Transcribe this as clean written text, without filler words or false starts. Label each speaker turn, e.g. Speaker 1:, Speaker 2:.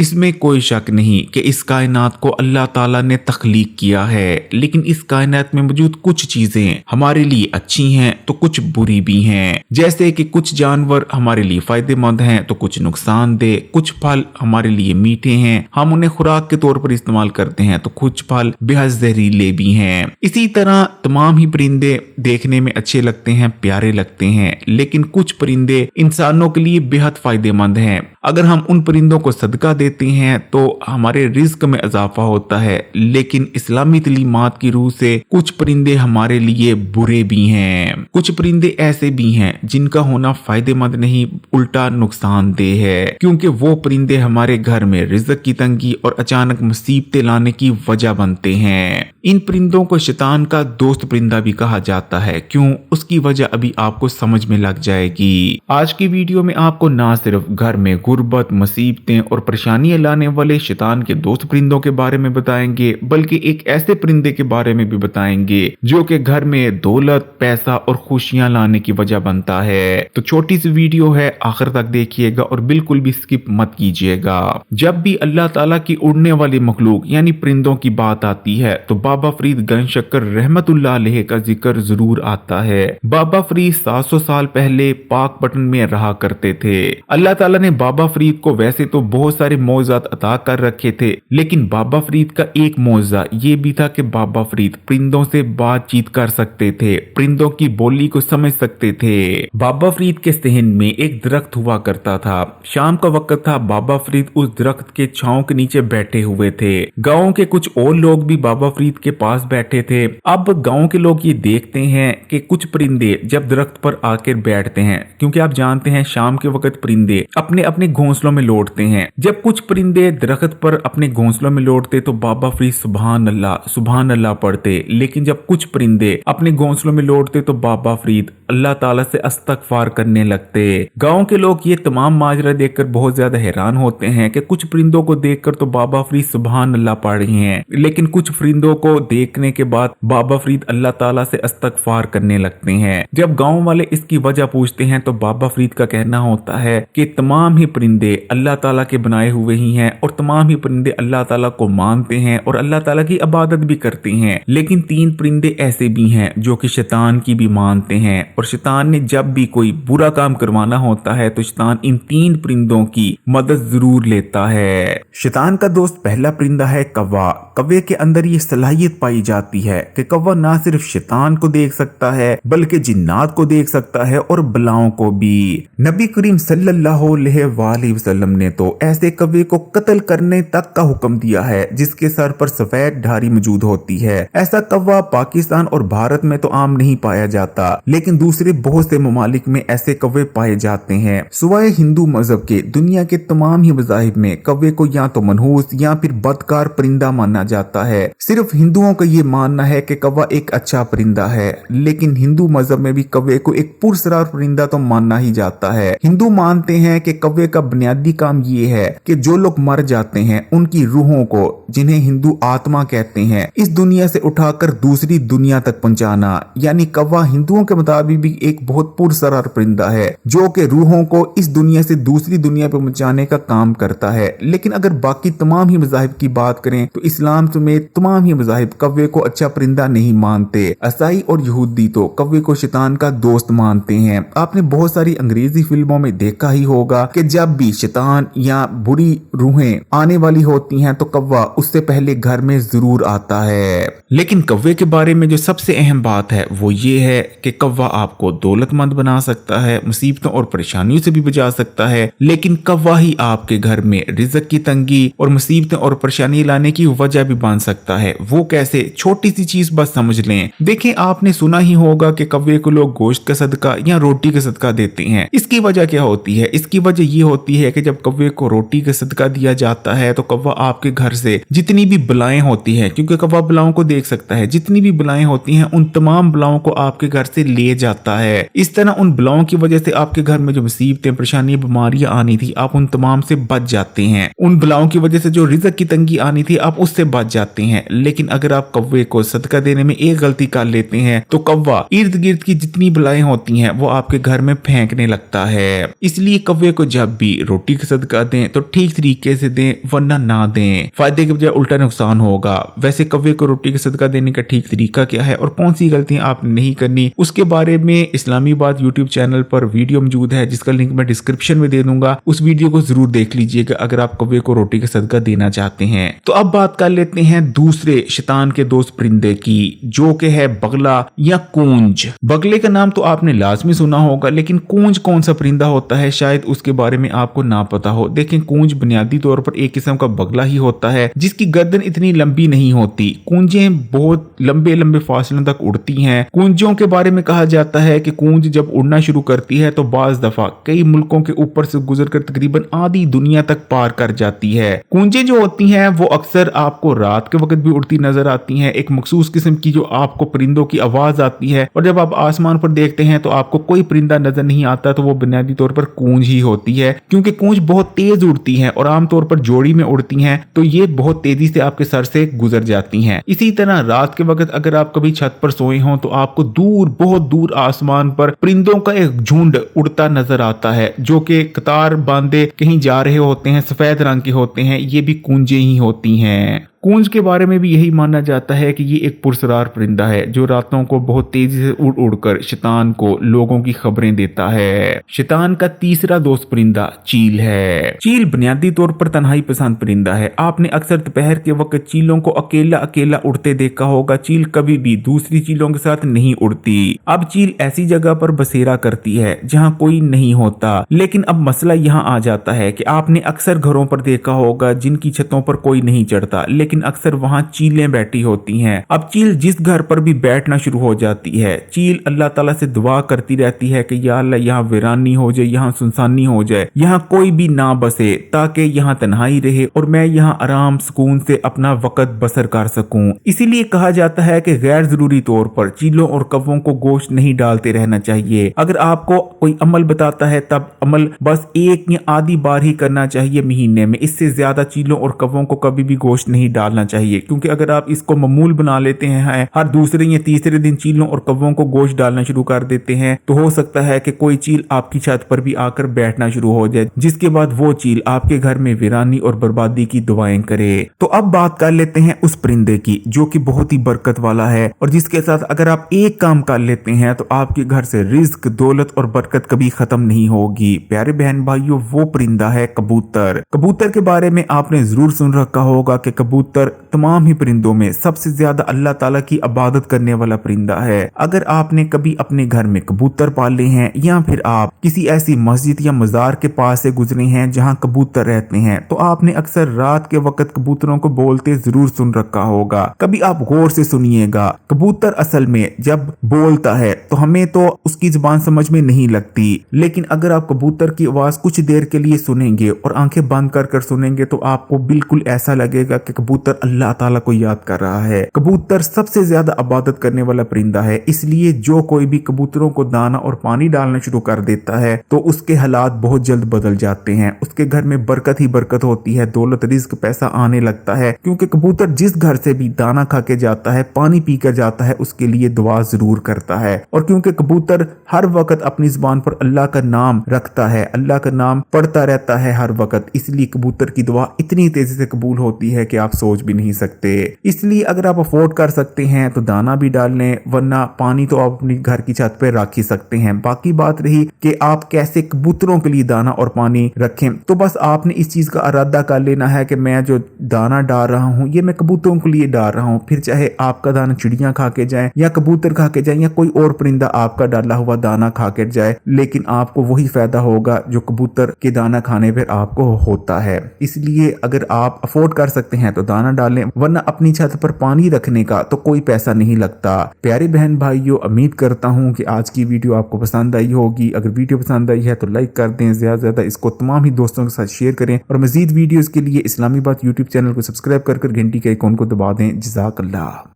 Speaker 1: اس میں कोई शक नहीं कि इस कायनात को अल्लाह ताला ने तख्लीक किया है, लेकिन इस कायनात में मौजूद कुछ चीजें हमारे लिए अच्छी हैं तो कुछ बुरी भी हैं। जैसे कि कुछ जानवर हमारे लिए फायदेमंद हैं तो कुछ नुकसानदेह, कुछ फल हमारे लिए मीठे हैं, हम उन्हें खुराक के तौर पर इस्तेमाल करते हैं तो कुछ फल बेहद जहरीले भी हैं। इसी तरह तमाम ही परिंदे देखने में अच्छे लगते हैं, प्यारे लगते हैं, लेकिन कुछ परिंदे इंसानों के लिए बेहद फायदेमंद हैं। अगर हम उन परिंदों को सदका देते हैं तो हमारे रिज्क में इजाफा होता है, लेकिन इस्लामी तलीमात की रूह से कुछ परिंदे हमारे लिए बुरे भी हैं। कुछ परिंदे ऐसे भी हैं जिनका होना फायदेमंद नहीं उल्टा नुकसानदेह है, क्योंकि वो परिंदे हमारे घर में रिज्क की तंगी और अचानक मुसीबतें लाने की वजह बनते हैं। इन परिंदों को शैतान का दोस्त परिंदा भी कहा जाता है। क्यों? उसकी वजह अभी आपको समझ में लग जाएगी। आज की वीडियो में आपको ना सिर्फ घर में गुर्बत, मुसीबतें और परेशानियां लाने वाले शैतान के दोस्त परिंदों के बारे में बताएंगे, बल्कि एक ऐसे परिंदे के बारे में भी बताएंगे जो कि घर में दौलत, पैसा और खुशियां लाने की वजह बनता है। तो छोटी सी वीडियो है, आखिर तक देखिएगा और बिल्कुल भी स्किप मत कीजिएगा। जब भी अल्लाह ताला की उड़ने वाली मखलूक यानी परिंदों की बात आती है तो बाबा फरीद गंजशक्कर रहमतुल्लाह अलैह का जिक्र जरूर आता है। बाबा फरीद 700 साल पहले पाक पटन में रहा करते थे। अल्लाह ताला ने बाबा फरीद को वैसे तो बहुत सारे मौजात अता कर रखे थे, लेकिन बाबा फरीद का एक मौजा ये भी था कि बाबा फरीद परिंदों से बातचीत कर सकते थे, परिंदों की बोली को समझ सकते थे। बाबा फरीद के सहन में एक दरख्त हुआ करता था। शाम का वक्त था, बाबा फरीद उस दरख्त के छांव के नीचे बैठे हुए थे। गाँव के कुछ और लोग भी बाबा फरीद के पास बैठे थे। अब गाँव के लोग ये देखते हैं कि कुछ परिंदे जब दरख्त पर आकर बैठते हैं, क्योंकि आप जानते हैं शाम के वक्त परिंदे अपने अपने घोंसलों में लौटते हैं। जब कुछ परिंदे दरख्त पर अपने घोंसलों में लौटते तो बाबा फरीद सुभान अल्लाह पढ़ते, लेकिन जब कुछ परिंदे अपने घोंसलों में लौटते तो बाबा फरीद अल्लाह ताला से इस्तगफार करने लगते। गांव के लोग ये तमाम माजरा देखकर बहुत ज्यादा हैरान होते हैं कि कुछ परिंदों को देखकर तो बाबा फरीद सुभान अल्लाह पढ़ रहे हैं, लेकिन कुछ परिंदों को देखने के बाद बाबा फरीद अल्लाह ताला से इस्तगफार करने लगते हैं। जब गांव वाले इसकी वजह पूछते हैं तो बाबा फरीद का कहना होता है कि तमाम ही परिंदे अल्लाह ताला के बनाए हुए ही हैं और तमाम ही परिंदे अल्लाह ताला को मानते हैं और अल्लाह ताला की इबादत भी करते हैं, लेकिन 3 परिंदे ऐसे भी हैं जो कि शैतान की भी मानते हैं, और शैतान ने जब भी कोई बुरा काम करवाना होता है तो शैतान इन 3 परिंदों की मदद जरूर लेता है। शैतान का दोस्त पहला परिंदा है कौवा। कौवे के अंदर ये सलाहियत पाई जाती है कि कौवा ना सिर्फ शैतान को देख सकता है बल्कि जिन्नात को देख सकता है और बलाओं को भी। नबी करीम सल्लल्लाहु अलैहि वसल्लम ने तो ऐसे कौवे को कत्ल करने तक का हुक्म दिया है जिसके सर पर सफेद धारी मौजूद होती है। ऐसा कौवा पाकिस्तान और भारत में तो आम नहीं पाया जाता, लेकिन दूसरे बहुत से ममालिक में ऐसे कौवे पाए जाते हैं। सिवाय हिंदू मजहब के दुनिया के तमाम ही मज़ाहिब में कौवे को या तो मनहूस या फिर बदकार परिंदा माना जाता है। सिर्फ हिंदुओं का ये मानना है कि कौवा एक अच्छा परिंदा है, लेकिन हिंदू मजहब में भी कौवे को एक पुरस्कार परिंदा तो मानना ही जाता है। हिंदू मानते हैं कि कौवे का बुनियादी काम ये है कि जो लोग मर जाते हैं उनकी रूहों को, जिन्हें हिंदू आत्मा कहते हैं, इस दुनिया से उठाकर दूसरी दुनिया तक पहुंचाना। यानी कौवा हिंदुओं के मुताबिक भी एक बहुत पुरस्कार परिंदा है जो कि रूहों को इस दुनिया से दूसरी दुनिया पर पहुंचाने का काम करता है। लेकिन अगर बाकी तमाम ही मज़ाहिब की बात करें तो इस्लाम समेत तमाम ही मज़ाहिब कौवे को अच्छा परिंदा नहीं मानते। ईसाई और यहूदी तो कौवे को शैतान का दोस्त मानते हैं। आपने बहुत सारी अंग्रेजी फिल्मों में देखा ही होगा कि जब भी शैतान या बुरी रूहें आने वाली होती हैं तो कौवा उससे पहले घर में जरूर आता है। लेकिन कौवे के बारे में जो सबसे अहम बात है वो ये है कि कौवा आपको दौलतमंद बना सकता है, मुसीबतों और परेशानियों से भी बचा सकता है, लेकिन कौवा ही आपके घर में रिज़्क की तंगी और मुसीबतें और परेशानी लाने की वजह भी बन सकता है। वो कैसे? छोटी सी चीज बस समझ लें। देखें, आपने सुना ही होगा कि कौवे को लोग गोश्त का सदका या रोटी का सदका देते हैं। इसकी वजह क्या होती है? इसकी वजह ये होती है कि जब कौवे को रोटी का सदका दिया जाता है तो कौवा आपके घर से जितनी भी बलाएं होती हैं, क्योंकि कौवा बलाओं को देख सकता है, जितनी भी बलाएं होती हैं उन तमाम बलाओं को आपके घर से ले जाता है। इस तरह उन बलाओं की वजह से आपके घर में जो मुसीबतें, परेशानी, बीमारियां आनी थी, आप उन तमाम से बच जाते हैं। उन बलाओं की वजह से जो रिज़्क की तंगी आनी थी, आप उससे बच जाते हैं। लेकिन अगर आप कौवे को सदका देने में एक गलती कर लेते हैं तो कौवा इर्द गिर्द की जितनी बलाएं होती हैं वो आपके घर में फेंकने लगता है। इसलिए कौवे को जब भी रोटी का सदका दें तो ठीक तरीके से दें, वरना ना दें, फायदे के बजाय उल्टा नुकसान होगा। वैसे कौवे को रोटी का सदका देने का ठीक तरीका क्या है और कौन सी गलतियां आपने नहीं करनी, उसके बारे में इस्लामी बात यूट्यूब चैनल पर वीडियो मौजूद है जिसका लिंक मैं डिस्क्रिप्शन में दे दूंगा। उस वीडियो को जरूर देख लीजिएगा अगर आप कौवे को रोटी का सदका देना चाहते हैं। तो अब बात कर लेते हैं दूसरे शैतान के दोस्त परिंदे की, जो कि है बगला या कूंज। बगले का नाम तो आपने लाजमी सुना होगा, लेकिन कूंज कौन सा परिंदा होता है शायद उसके बारे में आपको ना पता हो। देखें, कूंज बुनियादी तौर पर एक किस्म का बगला ही होता है जिसकी गर्दन इतनी लंबी नहीं होती। कूंजें बहुत लंबे लंबे फासलों तक उड़ती हैं। कूंजों के बारे में कहा जाता है कि कूंज जब उड़ना शुरू करती है तो बाज दफा कई मुल्कों के ऊपर से गुजरकर तकरीबन आधी दुनिया तक पार कर जाती है। कूंजें जो होती हैं वो अक्सर आपको रात के वक्त भी उड़ती नजर आती हैं। एक मखसूस किस्म की जो आपको परिंदों की आवाज आती है, और जब आप आसमान पर देखते हैं तो आपको कोई परिंदा नजर नहीं आता तो वो बुनियादी तौर पर कूंज ही होती है, क्योंकि कूंज बहुत तेज उड़ती हैं और आमतौर पर जोड़ी में उड़ती हैं तो ये बहुत तेजी से आपके सर से गुजर जाती हैं। इसी तरह रात के वक्त अगर आप कभी छत पर सोए हों तो आपको दूर, बहुत दूर आसमान पर परिंदों का एक झुंड उड़ता नजर आता है जो कि कतार बांधे कहीं जा रहे होते हैं, सफेद रंग के होते हैं। ये भी कूंजें ही होती हैं। कूंज के बारे में भी यही माना जाता है कि ये एक पुरस्रार परिंदा है जो रातों को बहुत तेजी से उड़ उड़कर शैतान को लोगों की खबरें देता है। शैतान का तीसरा दोस्त परिंदा चील है। चील बुनियादी तौर पर तन्हाई पसंद परिंदा है। आपने अक्सर दोपहर के वक्त चीलों को अकेला अकेला उड़ते देखा होगा। चील कभी भी दूसरी चीलों के साथ नहीं उड़ती। अब चील ऐसी जगह पर बसेरा करती है जहाँ कोई नहीं होता। लेकिन अब मसला यहाँ आ जाता है कि आपने अक्सर घरों पर देखा होगा जिनकी छतों पर कोई नहीं चढ़ता, लेकिन अक्सर वहां चीलें बैठी होती हैं। अब चील जिस घर पर भी बैठना शुरू हो जाती है, चील अल्लाह ताला से दुआ करती रहती है कि या अल्लाह यहाँ वीरानी हो जाए, यहाँ सुनसानी हो जाए, यहाँ कोई भी ना बसे, ताकि यहाँ तन्हाई रहे और मैं यहाँ आराम सुकून से अपना वक्त बसर कर सकूं। इसीलिए कहा जाता है कि गैर जरूरी तौर पर चीलों और कौवों को गोश्त नहीं डालते रहना चाहिए। अगर आपको कोई अमल बताता है तब अमल बस एक या आधी बार ही करना चाहिए महीने में। इससे ज्यादा चीलों और कौवों को कभी भी गोश्त नहीं डालना चाहिए, क्योंकि अगर आप इसको मामूल बना लेते हैं, हर दूसरे या तीसरे दिन चीलों और कौवों को गोश्त डालना शुरू कर देते हैं, तो हो सकता है कि कोई चील आपकी छत पर भी आकर बैठना शुरू हो जाए, जिसके बाद वो चील आपके घर में वीरानी और बर्बादी की दुआएं करे। तो अब बात कर लेते हैं उस परिंदे की जो कि बहुत ही बरकत वाला है और जिसके साथ अगर आप एक काम कर लेते हैं तो आपके घर से रिज्क, दौलत और बरकत कभी खत्म नहीं होगी। प्यारे बहन भाइयों, वो परिंदा है कबूतर। कबूतर के बारे में आपने जरूर सुन रखा होगा कि कबूतर तमाम ही परिंदों में सबसे ज्यादा अल्लाह ताला की इबादत करने वाला परिंदा है। अगर आपने कभी अपने घर में कबूतर पाले हैं या फिर आप किसी ऐसी मस्जिद या मजार के पास से गुजरे हैं जहां कबूतर रहते हैं, तो आपने अक्सर रात के वक्त कबूतरों को बोलते जरूर सुन रखा होगा। कभी आप गौर से सुनिएगा, कबूतर असल में जब बोलता है तो हमें तो उसकी जुबान समझ में नहीं लगती, लेकिन अगर आप कबूतर की आवाज कुछ देर के लिए सुनेंगे और आंखें बंद कर कर सुनेंगे तो आपको बिल्कुल ऐसा लगेगा कि कबूतर अल्लाह ताला को याद कर रहा है। कबूतर सबसे ज्यादा इबादत करने वाला परिंदा है, इसलिए जो कोई भी कबूतरों को दाना और पानी डालना शुरू कर देता है तो उसके हालात बहुत जल्द बदल जाते हैं। उसके घर में बरकत ही बरकत होती है, दौलत, रिज्क, पैसा आने लगता है, क्योंकि कबूतर जिस घर से भी दाना खा के जाता है, पानी पी कर जाता है, उसके लिए दुआ जरूर करता है। और क्योंकि कबूतर हर वक्त अपनी जुबान पर अल्लाह का नाम रखता है, अल्लाह का नाम पढ़ता रहता है हर वक्त, इसलिए कबूतर की दुआ इतनी तेजी से कबूल होती है कि आप सोच भी नहीं सकते। इसलिए अगर आप अफोर्ड कर सकते हैं तो दाना भी डाल लें, वरना पानी तो आप अपनी घर की छत पर रख ही सकते हैं। बाकी बात रही कि आप कैसे कबूतरों के लिए दाना और पानी रखें, तो बस आपने इस चीज का इरादा कर लेना है कि मैं जो दाना डाल रहा हूं ये मैं कबूतरों के लिए डाल रहा हूं। फिर चाहे आपका दाना चिड़ियां खा के जाए या कबूतर खा के जाए या कोई और परिंदा आपका डाला हुआ दाना खा के जाए, लेकिन आपको वही फायदा होगा जो कबूतर के दाना खाने पर आपको होता है। इसलिए अगर आप अफोर्ड कर सकते हैं तो दाना डालें, वरना अपनी छत पर पानी रखने का तो कोई पैसा नहीं लगता। प्यारे बहन भाइयों, उम्मीद करता हूं कि आज की वीडियो आपको पसंद आई होगी। अगर वीडियो पसंद आई है तो लाइक कर दें, ज्यादा से ज्यादा इसको तमाम ही दोस्तों के साथ शेयर करें और मजीद वीडियोस के लिए इस्लामी बात यूट्यूब चैनल को सब्सक्राइब कर घंटी के आइकॉन को दबा दें। जज़ाकल्लाह।